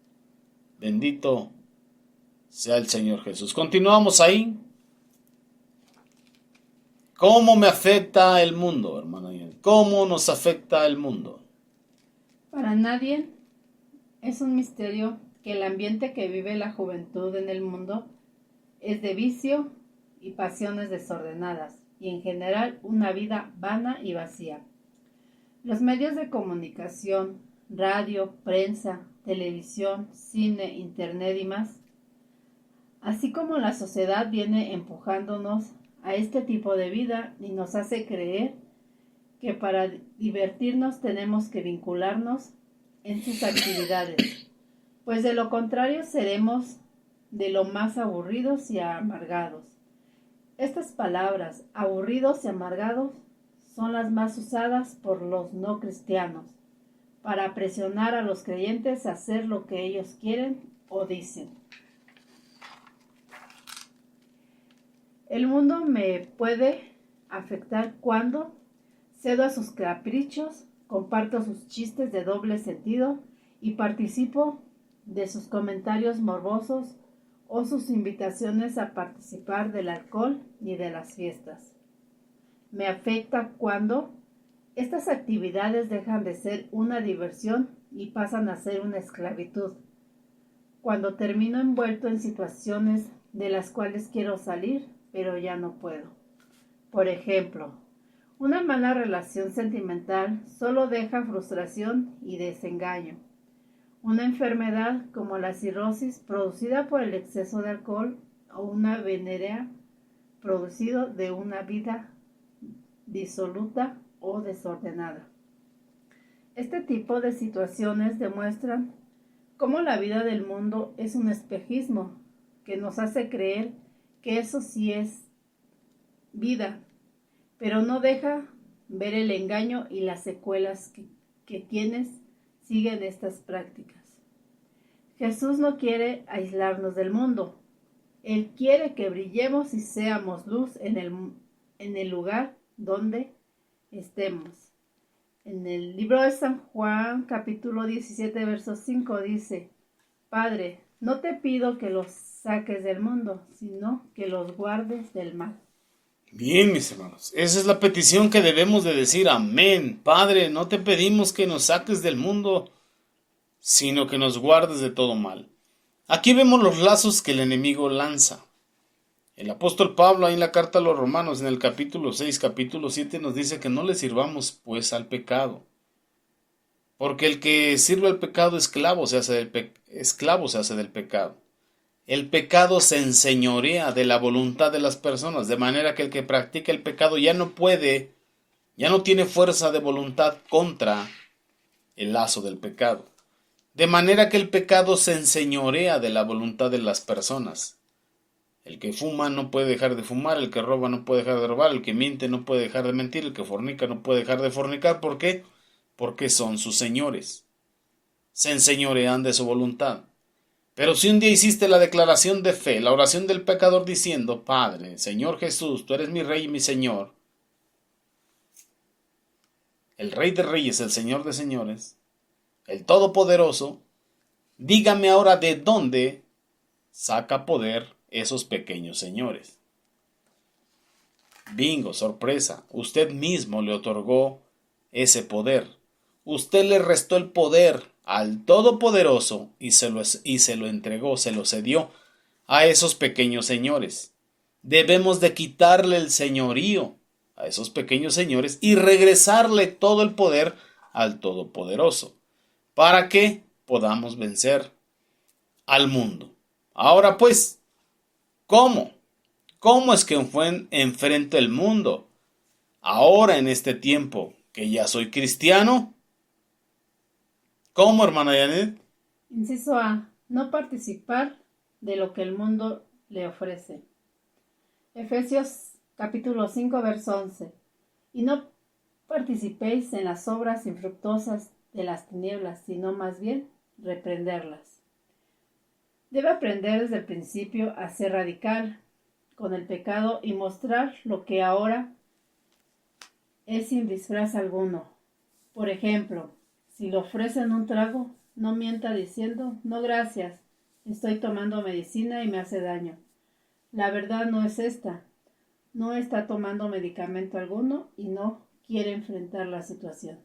Speaker 1: Bendito sea el Señor Jesús. Continuamos ahí. ¿Cómo me afecta el mundo, hermana? ¿Cómo nos afecta el mundo?
Speaker 2: Para nadie es un misterio que el ambiente que vive la juventud en el mundo es de vicio y pasiones desordenadas, y en general una vida vana y vacía. Los medios de comunicación, radio, prensa, televisión, cine, internet y más, así como la sociedad viene empujándonos a este tipo de vida y nos hace creer que para divertirnos tenemos que vincularnos en sus actividades, pues de lo contrario seremos de lo más aburridos y amargados. Estas palabras, aburridos y amargados, son las más usadas por los no cristianos para presionar a los creyentes a hacer lo que ellos quieren o dicen. El mundo me puede afectar cuando, cedo a sus caprichos, comparto sus chistes de doble sentido y participo de sus comentarios morbosos o sus invitaciones a participar del alcohol y de las fiestas. Me afecta cuando estas actividades dejan de ser una diversión y pasan a ser una esclavitud. Cuando termino envuelto en situaciones de las cuales quiero salir, pero ya no puedo. Por ejemplo, una mala relación sentimental solo deja frustración y desengaño. Una enfermedad como la cirrosis producida por el exceso de alcohol o una venérea producido de una vida disoluta o desordenada. Este tipo de situaciones demuestran cómo la vida del mundo es un espejismo que nos hace creer que eso sí es vida, pero no deja ver el engaño y las secuelas que quienes siguen estas prácticas. Jesús no quiere aislarnos del mundo. Él quiere que brillemos y seamos luz en el lugar donde estemos. En el libro de San Juan, capítulo 17, verso 5, dice: Padre, no te pido que los saques del mundo, sino que los guardes del mal.
Speaker 1: Bien, mis hermanos, esa es la petición que debemos de decir. Amén. Padre, no te pedimos que nos saques del mundo, sino que nos guardes de todo mal. Aquí vemos los lazos que el enemigo lanza. El apóstol Pablo, ahí en la carta a los Romanos, en el capítulo 6, capítulo 7, nos dice que no le sirvamos pues al pecado. Porque el que sirve al pecado, esclavo se hace del pecado. El pecado se enseñorea de la voluntad de las personas, de manera que el que practica el pecado ya no tiene fuerza de voluntad contra el lazo del pecado. De manera que el pecado se enseñorea de la voluntad de las personas. El que fuma no puede dejar de fumar, el que roba no puede dejar de robar, el que miente no puede dejar de mentir, el que fornica no puede dejar de fornicar. ¿Por qué? Porque son sus señores. Se enseñorean de su voluntad. Pero si un día hiciste la declaración de fe, la oración del pecador diciendo: Padre, Señor Jesús, tú eres mi Rey y mi Señor, el Rey de Reyes, el Señor de Señores, el Todopoderoso, dígame ahora de dónde saca poder esos pequeños señores. Bingo, sorpresa, usted mismo le otorgó ese poder. Usted le restó el poder al Todopoderoso y se lo entregó, se lo cedió a esos pequeños señores. Debemos de quitarle el señorío a esos pequeños señores y regresarle todo el poder al Todopoderoso, para que podamos vencer al mundo. Ahora pues, ¿cómo? ¿Cómo es que enfrento el mundo? Ahora en este tiempo que ya soy cristiano. ¿Cómo, hermana Janet?
Speaker 2: Inciso A. No participar de lo que el mundo le ofrece. Efesios capítulo 5, verso 11. Y no participéis en las obras infructuosas de las tinieblas, sino más bien reprenderlas. Debe aprender desde el principio a ser radical con el pecado y mostrar lo que ahora es sin disfraz alguno. Por ejemplo, si le ofrecen un trago, no mienta diciendo: no gracias, estoy tomando medicina y me hace daño. La verdad no es esta. No está tomando medicamento alguno y no quiere enfrentar la situación.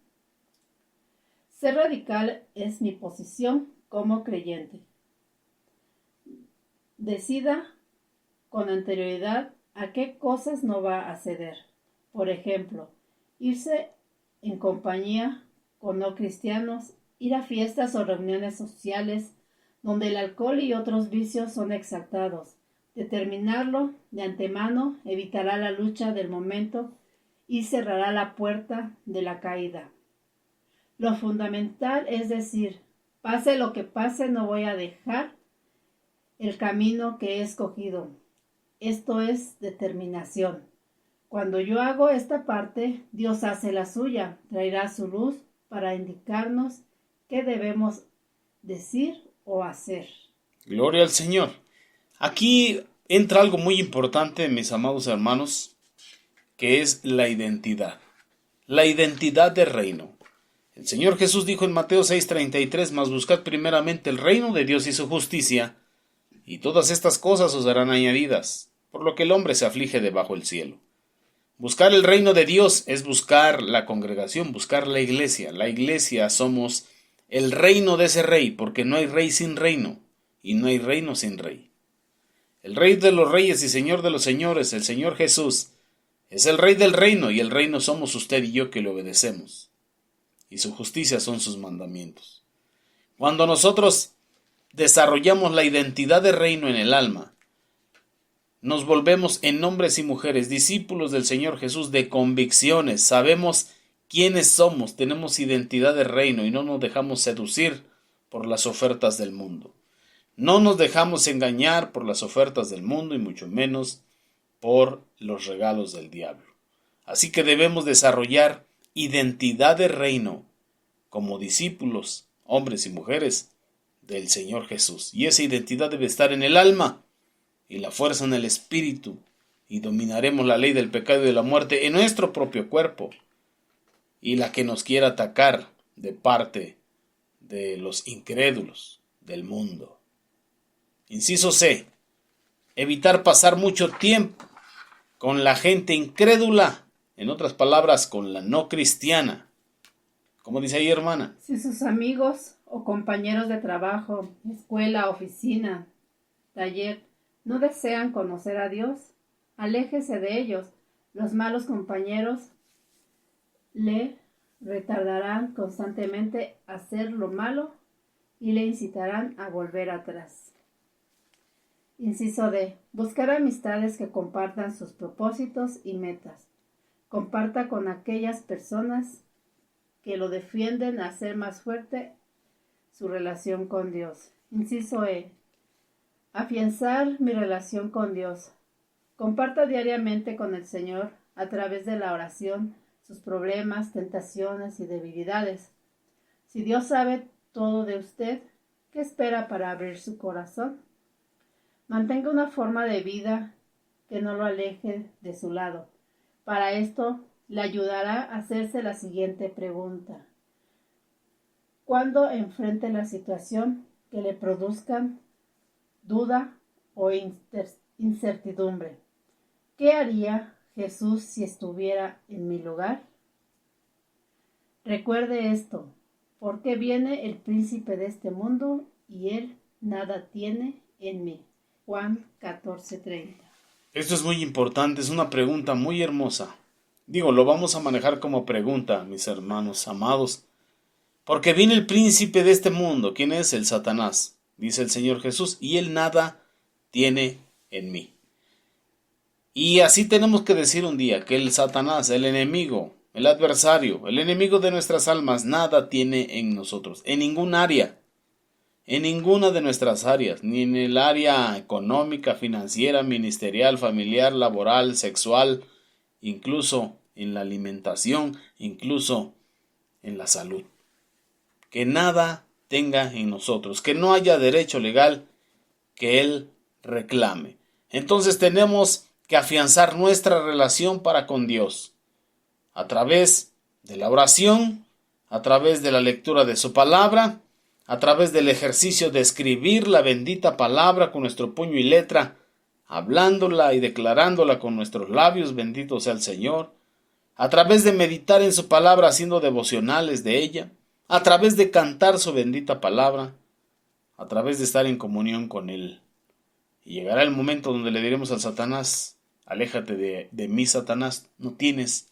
Speaker 2: Ser radical es mi posición como creyente. Decida con anterioridad a qué cosas no va a ceder. Por ejemplo, irse en compañía con no cristianos, ir a fiestas o reuniones sociales donde el alcohol y otros vicios son exaltados. Determinarlo de antemano evitará la lucha del momento y cerrará la puerta de la caída. Lo fundamental es decir: pase lo que pase, no voy a dejar el camino que he escogido. Esto es determinación. Cuando yo hago esta parte, Dios hace la suya, traerá su luz para indicarnos qué debemos decir o hacer.
Speaker 1: Gloria al Señor. Aquí entra algo muy importante, mis amados hermanos, que es la identidad. la identidad del reino. El Señor Jesús dijo en Mateo 6:33, mas buscad primeramente el reino de Dios y su justicia, y todas estas cosas os serán añadidas, por lo que el hombre se aflige debajo del cielo. Buscar el reino de Dios es buscar la congregación, buscar la iglesia. La iglesia somos el reino de ese rey, porque no hay rey sin reino, y no hay reino sin rey. El rey de los reyes y señor de los señores, el Señor Jesús, es el rey del reino, y el reino somos usted y yo que le obedecemos. Y su justicia son sus mandamientos. Cuando nosotros desarrollamos la identidad de reino en el alma, nos volvemos en hombres y mujeres, discípulos del Señor Jesús de convicciones. Sabemos quiénes somos, tenemos identidad de reino y no nos dejamos seducir por las ofertas del mundo. No nos dejamos engañar por las ofertas del mundo y mucho menos por los regalos del diablo. Así que debemos desarrollar identidad de reino como discípulos, hombres y mujeres del Señor Jesús. Y esa identidad debe estar en el alma y la fuerza en el espíritu, y dominaremos la ley del pecado y de la muerte en nuestro propio cuerpo, y la que nos quiera atacar de parte de los incrédulos del mundo. Inciso C. Evitar pasar mucho tiempo con la gente incrédula, en otras palabras, con la no cristiana. ¿Cómo dice ahí, hermana?
Speaker 2: Si sus amigos o compañeros de trabajo, escuela, oficina, taller, no desean conocer a Dios, aléjese de ellos. Los malos compañeros le retardarán constantemente a hacer lo malo y le incitarán a volver atrás. Inciso D. Buscar amistades que compartan sus propósitos y metas. Comparta con aquellas personas que lo defienden a hacer más fuerte su relación con Dios. Inciso E. Afianzar mi relación con Dios. Comparta diariamente con el Señor a través de la oración sus problemas, tentaciones y debilidades. Si Dios sabe todo de usted, ¿qué espera para abrir su corazón? Mantenga una forma de vida que no lo aleje de su lado. Para esto, le ayudará a hacerse la siguiente pregunta. Cuando enfrente la situación que le produzcan duda o incertidumbre, ¿qué haría Jesús si estuviera en mi lugar? Recuerde esto, porque viene el príncipe de este mundo y él nada tiene en mí. Juan 14:30.
Speaker 1: Esto es muy importante, es una pregunta muy hermosa. Lo vamos a manejar como pregunta, mis hermanos amados. Porque viene el príncipe de este mundo. ¿Quién es? El Satanás, dice el Señor Jesús, y él nada tiene en mí. Y así tenemos que decir un día que el Satanás, el enemigo, el adversario, el enemigo de nuestras almas, nada tiene en nosotros, en ningún área, en ninguna de nuestras áreas, ni en el área económica, financiera, ministerial, familiar, laboral, sexual, incluso en la alimentación, incluso en la salud. Que nada tenga en nosotros, que no haya derecho legal que él reclame. Entonces tenemos que afianzar nuestra relación para con Dios a través de la oración, a través de la lectura de su palabra, a través del ejercicio de escribir la bendita palabra con nuestro puño y letra, hablándola y declarándola con nuestros labios, bendito sea el Señor, a través de meditar en su palabra haciendo devocionales de ella, a través de cantar su bendita palabra, a través de estar en comunión con Él. Y llegará el momento donde le diremos al Satanás, aléjate de mí, Satanás, no tienes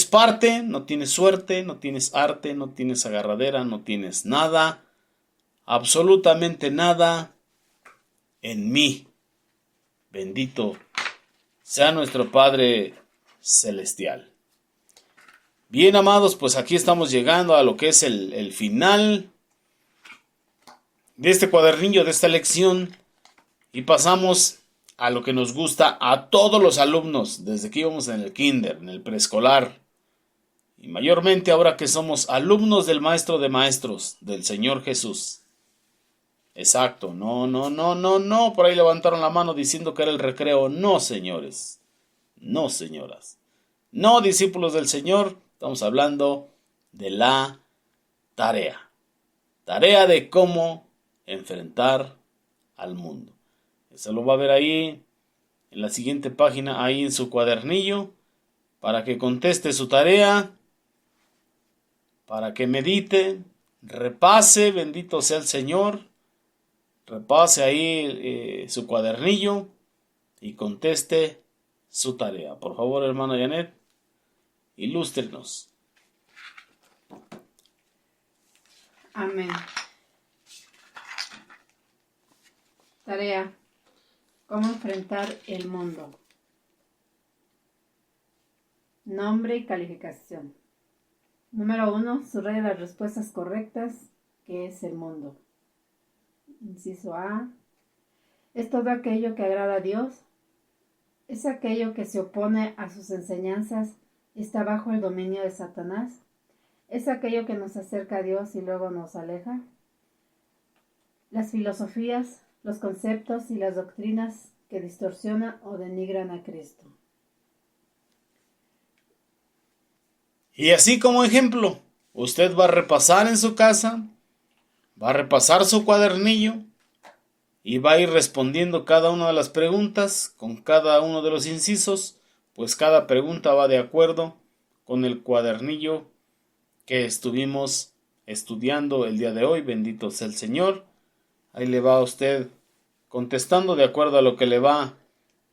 Speaker 1: parte, no tienes suerte, no tienes arte, no tienes agarradera, no tienes nada, absolutamente nada en mí. Bendito sea nuestro Padre Celestial. Bien, amados, pues aquí estamos llegando a lo que es el final de este cuadernillo, de esta lección, y pasamos a lo que nos gusta a todos los alumnos, desde que íbamos en el kinder, en el preescolar, y mayormente ahora que somos alumnos del Maestro de Maestros, del Señor Jesús. Exacto, no, por ahí levantaron la mano diciendo que era el recreo. No, señores, no, señoras, no, discípulos del Señor, Estamos hablando de la tarea. Tarea de cómo enfrentar al mundo. Eso lo va a ver ahí en la siguiente página, ahí en su cuadernillo, para que conteste su tarea, para que medite, repase, bendito sea el Señor, repase ahí su cuadernillo y conteste su tarea. Por favor, hermana Janet, ilústrenos.
Speaker 2: Amén. Tarea. ¿Cómo enfrentar el mundo? Nombre y calificación. Número 1. Subraya las respuestas correctas. ¿Qué es el mundo? Inciso A. Es todo aquello que agrada a Dios. Es aquello que se opone a sus enseñanzas y está bajo el dominio de Satanás. Es aquello que nos acerca a Dios y luego nos aleja. Las filosofías, los conceptos y las doctrinas que distorsionan o denigran a Cristo.
Speaker 1: Y así como ejemplo, usted va a repasar en su casa, va a repasar su cuadernillo y va a ir respondiendo cada una de las preguntas con cada uno de los incisos, pues cada pregunta va de acuerdo con el cuadernillo que estuvimos estudiando el día de hoy. Bendito sea el Señor. Ahí le va a usted contestando de acuerdo a lo que le va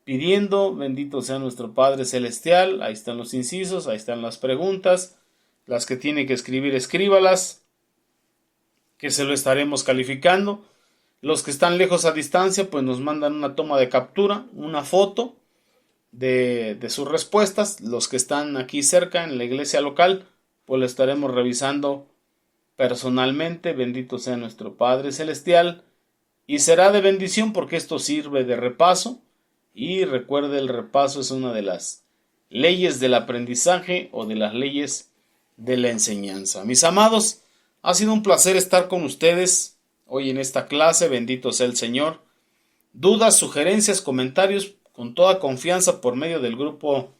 Speaker 1: pidiendo. Bendito sea nuestro Padre Celestial. Ahí están los incisos, ahí están las preguntas. Las que tiene que escribir, escríbalas, que se lo estaremos calificando. Los que están lejos a distancia, pues nos mandan una toma de captura, una foto de sus respuestas. Los que están aquí cerca en la iglesia local, pues lo estaremos revisando personalmente. Bendito sea nuestro Padre Celestial. Y será de bendición porque esto sirve de repaso. Y recuerde, el repaso es una de las leyes del aprendizaje o de las leyes de la enseñanza. Mis amados, ha sido un placer estar con ustedes hoy en esta clase. Bendito sea el Señor. Dudas, sugerencias, comentarios, con toda confianza por medio del grupo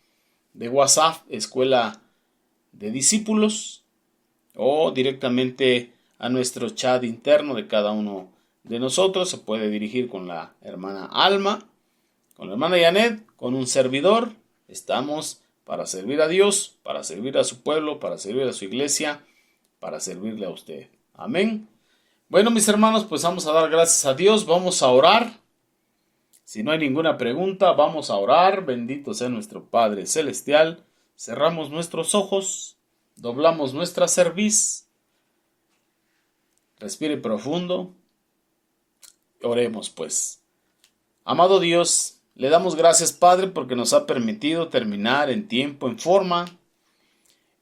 Speaker 1: de WhatsApp, Escuela de Discípulos, o directamente a nuestro chat interno de cada uno de nosotros. Se puede dirigir con la hermana Alma, con la hermana Janet, con un servidor. Estamos para servir a Dios, para servir a su pueblo, para servir a su iglesia, para servirle a usted. Amén. Bueno, mis hermanos, pues vamos a dar gracias a Dios, vamos a orar. Si no hay ninguna pregunta, vamos a orar. Bendito sea nuestro Padre Celestial. Cerramos nuestros ojos, doblamos nuestra cerviz. Respire profundo. Oremos pues. Amado Dios, le damos gracias, Padre, porque nos ha permitido terminar en tiempo, en forma,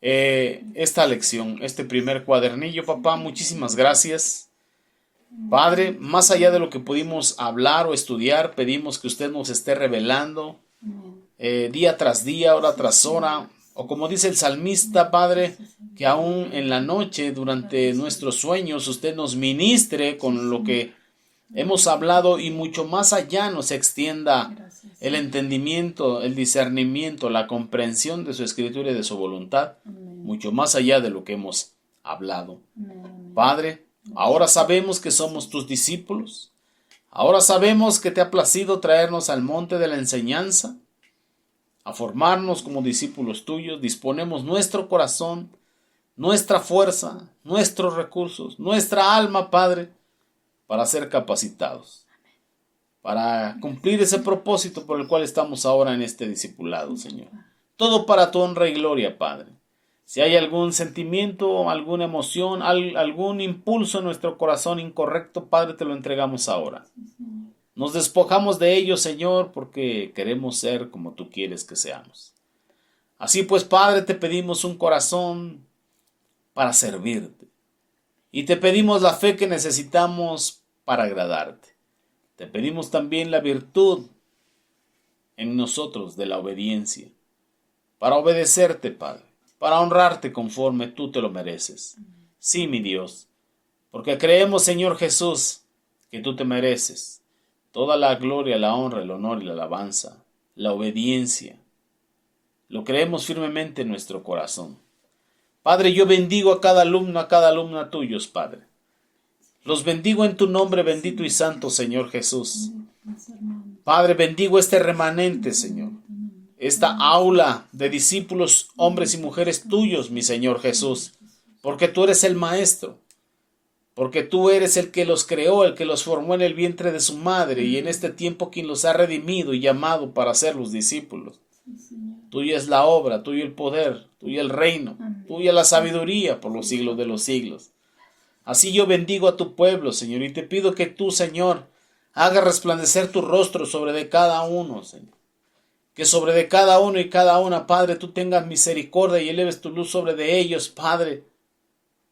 Speaker 1: esta lección, este primer cuadernillo, papá. Muchísimas gracias. Padre, más allá de lo que pudimos hablar o estudiar, pedimos que usted nos esté revelando día tras día, hora tras hora, o como dice el salmista, Padre, que aún en la noche, durante nuestros sueños, usted nos ministre con lo que hemos hablado y mucho más allá nos extienda el entendimiento, el discernimiento, la comprensión de su escritura y de su voluntad, mucho más allá de lo que hemos hablado. Padre, ahora sabemos que somos tus discípulos. Ahora sabemos que te ha placido traernos al monte de la enseñanza, a formarnos como discípulos tuyos. Disponemos nuestro corazón, nuestra fuerza, nuestros recursos, nuestra alma, Padre, para ser capacitados, para cumplir ese propósito por el cual estamos ahora en este discipulado, Señor. Todo para tu honra y gloria, Padre. Si hay algún sentimiento, alguna emoción, algún impulso en nuestro corazón incorrecto, Padre, te lo entregamos ahora. Nos despojamos de ello, Señor, porque queremos ser como tú quieres que seamos. Así pues, Padre, te pedimos un corazón para servirte. Y te pedimos la fe que necesitamos para agradarte. Te pedimos también la virtud en nosotros de la obediencia, para obedecerte, Padre, para honrarte conforme tú te lo mereces. Sí, mi Dios, porque creemos, Señor Jesús, que tú te mereces toda la gloria, la honra, el honor y la alabanza, la obediencia. Lo creemos firmemente en nuestro corazón. Padre, yo bendigo a cada alumna tuyos, Padre. Los bendigo en tu nombre bendito y santo, Señor Jesús. Padre, bendigo este remanente, Señor. Esta aula de discípulos, hombres y mujeres tuyos, mi Señor Jesús. Porque tú eres el Maestro. Porque tú eres el que los creó, el que los formó en el vientre de su madre, y en este tiempo quien los ha redimido y llamado para ser los discípulos. Tuya es la obra, tuyo el poder, tuyo el reino, tuya la sabiduría por los siglos de los siglos. Así yo bendigo a tu pueblo, Señor, y te pido que tú, Señor, hagas resplandecer tu rostro sobre de cada uno, Señor. Que sobre de cada uno y cada una, Padre, tú tengas misericordia y eleves tu luz sobre de ellos, Padre,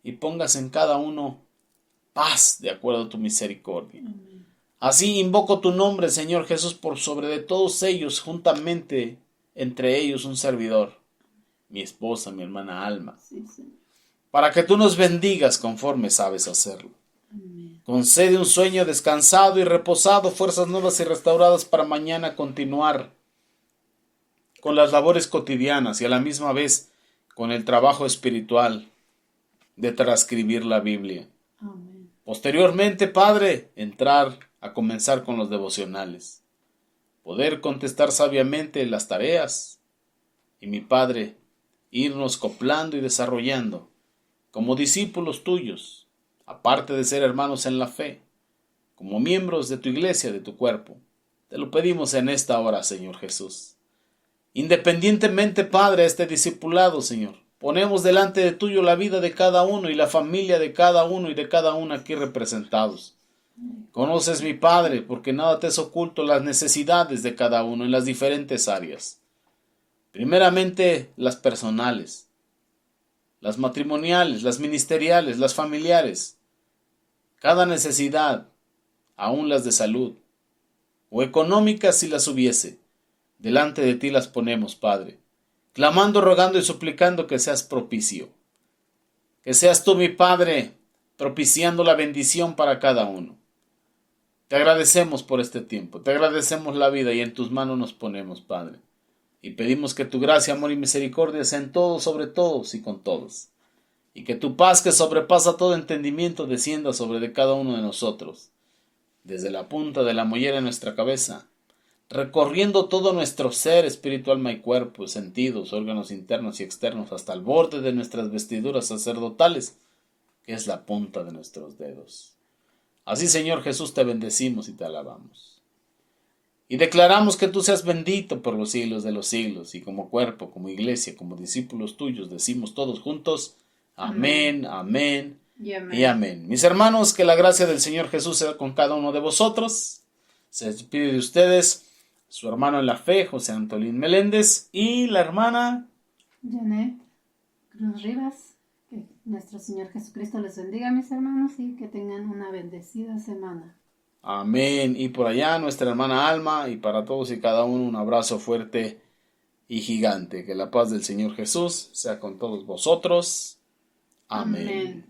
Speaker 1: y pongas en cada uno paz de acuerdo a tu misericordia. Así invoco tu nombre, Señor Jesús, por sobre de todos ellos, juntamente entre ellos un servidor, mi esposa, mi hermana Alma, para que tú nos bendigas conforme sabes hacerlo. Concede un sueño descansado y reposado, fuerzas nuevas y restauradas para mañana continuar con las labores cotidianas y a la misma vez con el trabajo espiritual de transcribir la Biblia.
Speaker 2: Amén.
Speaker 1: Posteriormente, Padre, entrar a comenzar con los devocionales, poder contestar sabiamente las tareas y, mi Padre, irnos coplando y desarrollando como discípulos tuyos, aparte de ser hermanos en la fe, como miembros de tu iglesia, de tu cuerpo. Te lo pedimos en esta hora, Señor Jesús. Independientemente, Padre, a este discipulado, Señor, ponemos delante de tuyo la vida de cada uno y la familia de cada uno y de cada una aquí representados. Conoces, mi Padre, porque nada te es oculto, las necesidades de cada uno en las diferentes áreas. Primeramente, las personales, las matrimoniales, las ministeriales, las familiares. Cada necesidad, aun las de salud, o económicas si las hubiese, delante de ti las ponemos, Padre, clamando, rogando y suplicando que seas propicio. Que seas tú, mi Padre, propiciando la bendición para cada uno. Te agradecemos por este tiempo, te agradecemos la vida y en tus manos nos ponemos, Padre. Y pedimos que tu gracia, amor y misericordia sean todos, sobre todos y con todos. Y que tu paz, que sobrepasa todo entendimiento, descienda sobre de cada uno de nosotros, desde la punta de la mollera de nuestra cabeza, recorriendo todo nuestro ser espiritual, alma y cuerpo, sentidos, órganos internos y externos, hasta el borde de nuestras vestiduras sacerdotales, que es la punta de nuestros dedos. Así, Señor Jesús, te bendecimos y te alabamos. Y declaramos que tú seas bendito por los siglos de los siglos, y como cuerpo, como iglesia, como discípulos tuyos, decimos todos juntos, amén, amén y amén. Mis hermanos, que la gracia del Señor Jesús sea con cada uno de vosotros. Se despide de ustedes su hermano en la fe, José Antolín Meléndez, y la hermana
Speaker 2: Janet Cruz Rivas. Que nuestro Señor Jesucristo les bendiga, mis hermanos, y que tengan una bendecida semana.
Speaker 1: Amén. Y por allá nuestra hermana Alma, y para todos y cada uno un abrazo fuerte y gigante. Que la paz del Señor Jesús sea con todos vosotros. Amén.